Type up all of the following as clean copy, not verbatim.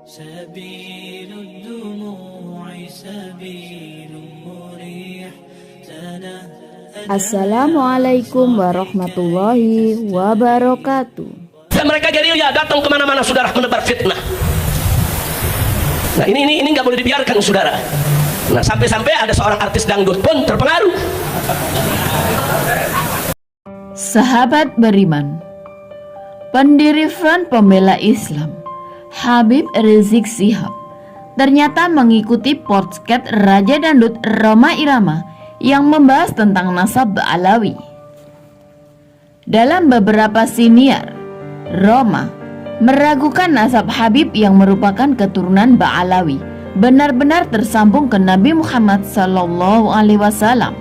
سبيل الدموع سبيل مريح Assalamualaikum warahmatullahi wabarakatuh. Dan mereka gerilya datang kemana-mana, saudara, menebar fitnah. Nah ini nggak boleh dibiarkan, saudara. Nah sampai-sampai ada seorang artis dangdut pun terpengaruh. Sahabat beriman, pendiri Front Pembela Islam Habib Rizik Syihab ternyata mengikuti podcast Raja Dangdut Rhoma Irama yang membahas tentang nasab Ba'alawi. Dalam beberapa siniar, Rhoma meragukan nasab Habib yang merupakan keturunan Ba'alawi benar-benar tersambung ke Nabi Muhammad SAW.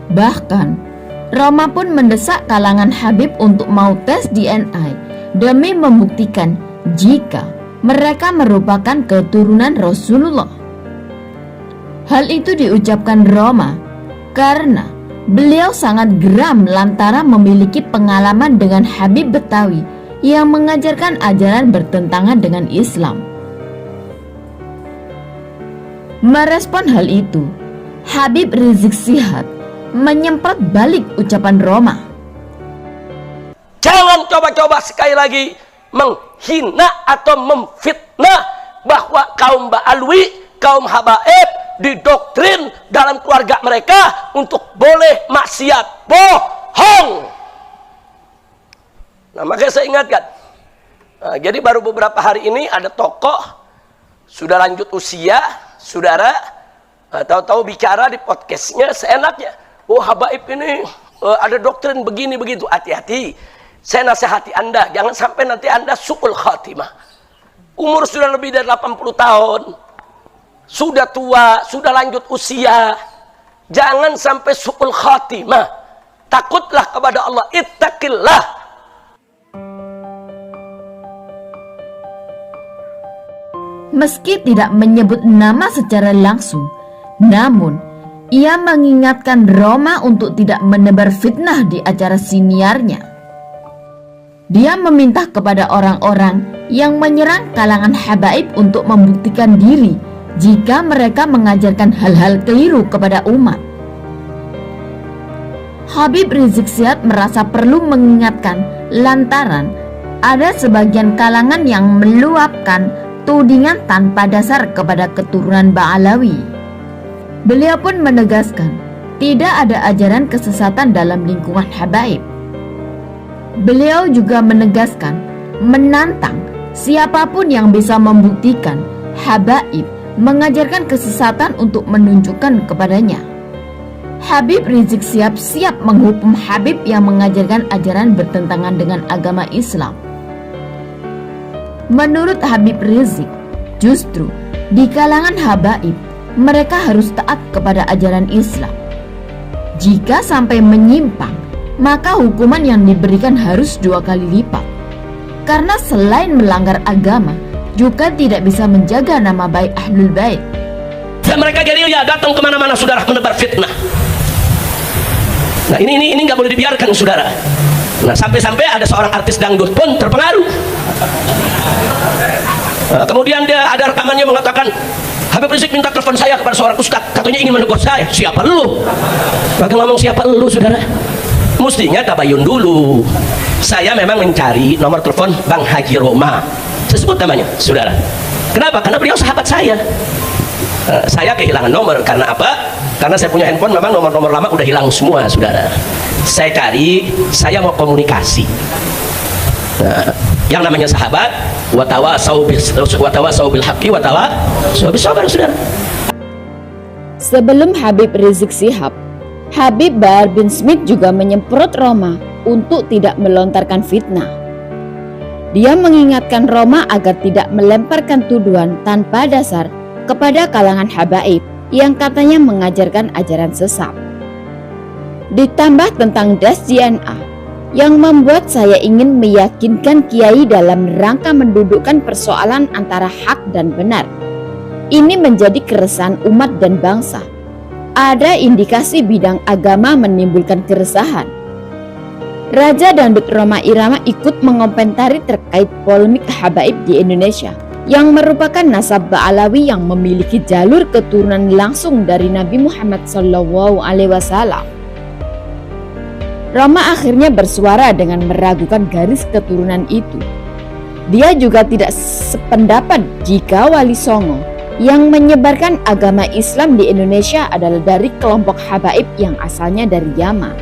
Bahkan, Rhoma pun mendesak kalangan Habib untuk mau tes DNA demi membuktikan jika mereka merupakan keturunan Rasulullah. Hal itu diucapkan Rhoma karena beliau sangat geram lantaran memiliki pengalaman dengan Habib Betawi yang mengajarkan ajaran bertentangan dengan Islam. Merespon hal itu, Habib Rizik Syihab menyemprot balik ucapan Rhoma. Jangan coba-coba sekali lagi menghina atau memfitnah bahwa kaum Ba'alwi, kaum Habaib didoktrin dalam keluarga mereka untuk boleh maksiat. Bohong. Nah makanya saya ingatkan, jadi baru beberapa hari ini ada tokoh sudah lanjut usia, saudara, tahu-tahu bicara di podcastnya seenaknya. Oh Habaib ini ada doktrin begini begitu. Hati-hati. Saya nasihati Anda, jangan sampai nanti Anda su'ul khatimah. Umur sudah lebih dari 80 tahun. Sudah tua, sudah lanjut usia. Jangan sampai su'ul khatimah. Takutlah kepada Allah, ittaqillah. Meski tidak menyebut nama secara langsung, namun ia mengingatkan Rhoma untuk tidak menebar fitnah di acara siniarnya. Dia meminta kepada orang-orang yang menyerang kalangan habaib untuk membuktikan diri jika mereka mengajarkan hal-hal keliru kepada umat. Habib Rizik Syihab merasa perlu mengingatkan lantaran ada sebagian kalangan yang meluapkan tudingan tanpa dasar kepada keturunan Ba'alawi. Beliau pun menegaskan tidak ada ajaran kesesatan dalam lingkungan habaib. Beliau juga menegaskan, menantang siapapun yang bisa membuktikan habaib mengajarkan kesesatan untuk menunjukkan kepadanya. Habib Rizik Syihab siap menghukum Habib yang mengajarkan ajaran bertentangan dengan agama Islam. Menurut Habib Rizik, justru di kalangan habaib mereka harus taat kepada ajaran Islam. Jika sampai menyimpang, maka hukuman yang diberikan harus 2 kali lipat. Karena selain melanggar agama, juga tidak bisa menjaga nama baik Ahlul Bait. Dan mereka gerilya datang kemana-mana, saudara, menebar fitnah. Nah ini nggak boleh dibiarkan, saudara. Nah sampai-sampai ada seorang artis dangdut pun terpengaruh. Nah, kemudian dia ada rekamannya mengatakan, Habib Rizik minta telepon saya kepada seorang ustadz, katanya ingin menegur saya. Siapa lu? Bagi ngomong siapa lu, saudara? Mestinya tabayun dulu. Saya memang mencari nomor telepon Bang Haji Rhoma. Saya sebut namanya, saudara. Kenapa? Karena beliau sahabat saya. Saya kehilangan nomor karena apa? Karena saya punya handphone, memang nomor-nomor lama udah hilang semua, saudara. Saya cari, saya mau komunikasi. Nah, yang namanya sahabat, watawasau bil haqqi watawasau bis sabr, saudara. Sebelum Habib Rizik Syihab, Habib Bahar bin Smith juga menyemprot Rhoma untuk tidak melontarkan fitnah. Dia mengingatkan Rhoma agar tidak melemparkan tuduhan tanpa dasar kepada kalangan habaib yang katanya mengajarkan ajaran sesat. Ditambah tentang tes DNA yang membuat saya ingin meyakinkan kiai dalam rangka mendudukkan persoalan antara hak dan benar. Ini menjadi keresahan umat dan bangsa. Ada indikasi bidang agama menimbulkan keresahan. Raja Dangdut Rhoma Irama ikut mengomentari terkait polemik habaib di Indonesia. yang merupakan nasab Ba'alawi yang memiliki jalur keturunan langsung dari Nabi Muhammad SAW. Roma akhirnya bersuara dengan meragukan garis keturunan itu. Dia juga tidak sependapat jika Wali Songo yang menyebarkan agama Islam di Indonesia adalah dari kelompok habaib yang asalnya dari Yaman.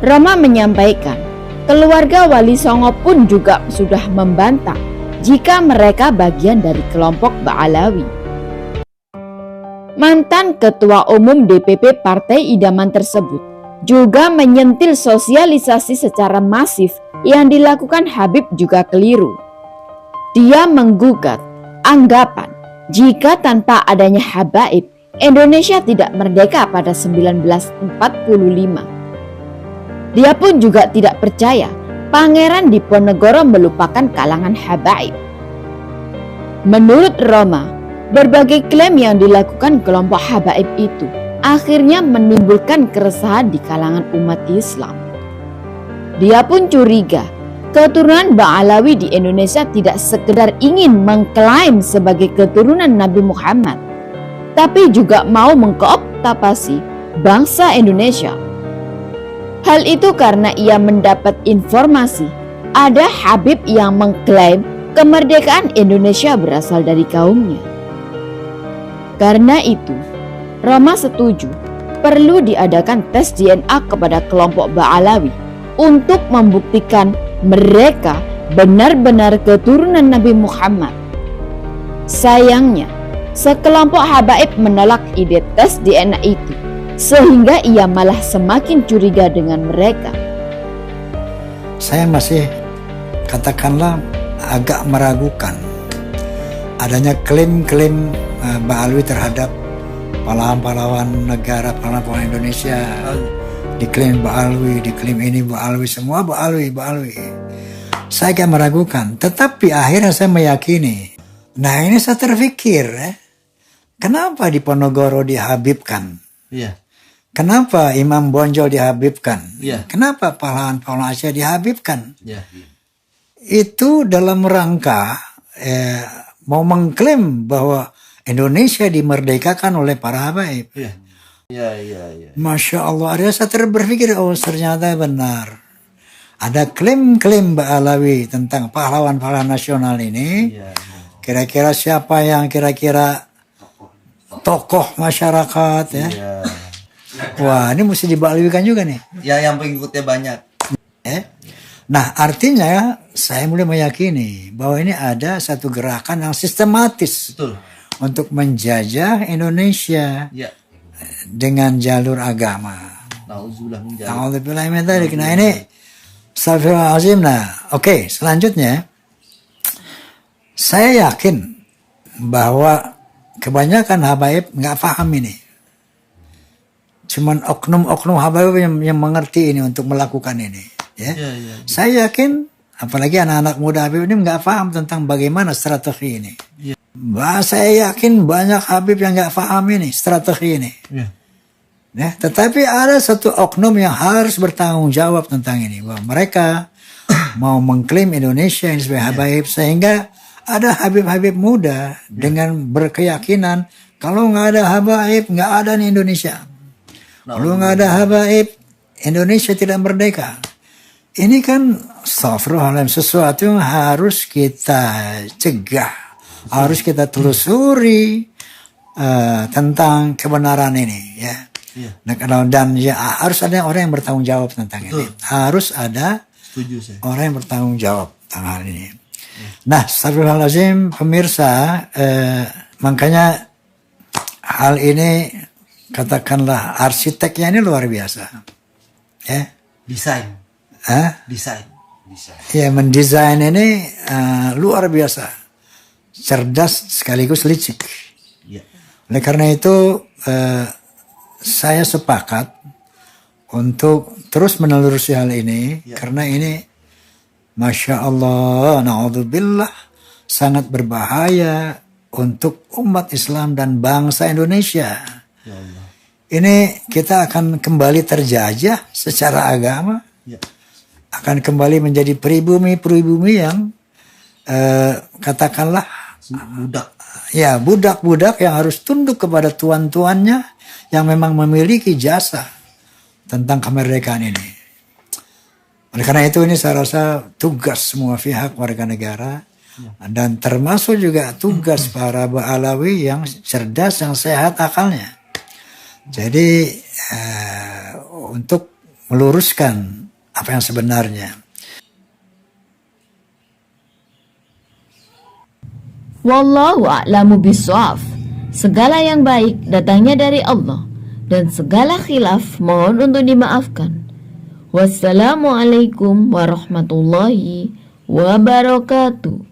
Roma menyampaikan, keluarga Wali Songo pun juga sudah membantah jika mereka bagian dari kelompok Ba'alawi. Mantan Ketua Umum DPP Partai Idaman tersebut juga menyentil sosialisasi secara masif yang dilakukan Habib juga keliru. Dia menggugat anggapan jika tanpa adanya habaib, Indonesia tidak merdeka pada 1945. Dia pun juga tidak percaya Pangeran Diponegoro melupakan kalangan habaib. Menurut Roma, berbagai klaim yang dilakukan kelompok habaib itu akhirnya menimbulkan keresahan di kalangan umat Islam. Dia pun curiga keturunan Ba'alawi di Indonesia tidak sekedar ingin mengklaim sebagai keturunan Nabi Muhammad, tapi juga mau mengkooptasi bangsa Indonesia. Hal itu karena ia mendapat informasi ada Habib yang mengklaim kemerdekaan Indonesia berasal dari kaumnya. Karena itu, Roma setuju perlu diadakan tes DNA kepada kelompok Ba'alawi untuk membuktikan mereka benar-benar keturunan Nabi Muhammad. Sayangnya, sekelompok habaib menolak ide tes DNA itu, sehingga ia malah semakin curiga dengan mereka. Saya masih katakanlah agak meragukan adanya klaim-klaim Ba'alawi terhadap pahlawan-pahlawan negara, pahlawan-pahlawan Indonesia. Diklaim Ba'alawi, diklaim ini Ba'alawi, semua Ba'alawi. Saya agak meragukan, tetapi akhirnya saya meyakini. Nah, ini saya terpikir, kenapa Diponegoro dihabibkan? Iya. Kenapa Imam Bonjol dihabibkan? Iya. Kenapa pahlawan-pahlawan Aceh dihabibkan? Iya. Itu dalam rangka mau mengklaim bahwa Indonesia dimerdekakan oleh para habaib. Iya. Iya. Masya Allah, ada saya berpikir, oh ternyata benar. Ada klaim-klaim Ba'alawi tentang pahlawan-pahlawan nasional ini. Iya. Kira-kira siapa yang kira-kira tokoh masyarakat ya? Iya. Wah, ini mesti diba'alawikan juga nih. Ya, yang pengikutnya banyak. Nah, artinya saya mulai meyakini bahwa ini ada satu gerakan yang sistematis. Betul. Untuk menjajah Indonesia Iya. dengan jalur agama. Nauzubillah min dzalik. Alhamdulillah min dzalik. Nah, ini Astagfirullahaladzim. Nah, oke, selanjutnya saya yakin bahwa kebanyakan habaib nggak paham ini. Cuman oknum-oknum habaib yang mengerti ini untuk melakukan ini. Ya. Iya. Saya yakin, apalagi anak-anak muda habib ini nggak paham tentang bagaimana strategi ini. Iya. Saya yakin banyak habib yang nggak paham ini strategi ini. Iya. Ya, tetapi ada satu oknum yang harus bertanggung jawab tentang ini, bahwa mereka mau mengklaim Indonesia ini sebagai habaib, sehingga ada habib-habib muda dengan berkeyakinan kalau nggak ada habaib nggak ada nih Indonesia. Kalau nggak ada habaib, Indonesia tidak merdeka. Ini kan astagfirullahaladzim, sesuatu yang harus kita cegah, harus kita telusuri tentang kebenaran ini, ya. Iya. Nah, dan ya harus ada orang yang bertanggung jawab tentang ini. Harus ada Setuju saya. orang yang bertanggung jawab tentang hal ini. Nah, astagfirullahaladzim, pemirsa, makanya hal ini katakanlah arsiteknya ini luar biasa, ya. Desain. Desain. Ya, mendesain ini luar biasa, cerdas sekaligus licik. Iya. Oleh karena itu saya sepakat untuk terus menelusuri hal ini, karena ini Masya Allah, na'udzubillah, sangat berbahaya untuk umat Islam dan bangsa Indonesia. Ya Allah. Ini kita akan kembali terjajah secara agama, Ya. akan kembali menjadi pribumi yang katakanlah Budak. Ya, budak-budak yang harus tunduk kepada tuan-tuannya yang memang memiliki jasa tentang kemerdekaan ini. Oleh karena itu ini saya rasa tugas semua pihak warga negara dan termasuk juga tugas para Ba'alawi yang cerdas, yang sehat akalnya. Jadi untuk meluruskan apa yang sebenarnya. Wallahu a'lamu bishawab. Segala yang baik datangnya dari Allah dan segala khilaf mohon untuk dimaafkan. Wassalamualaikum warahmatullahi wabarakatuh.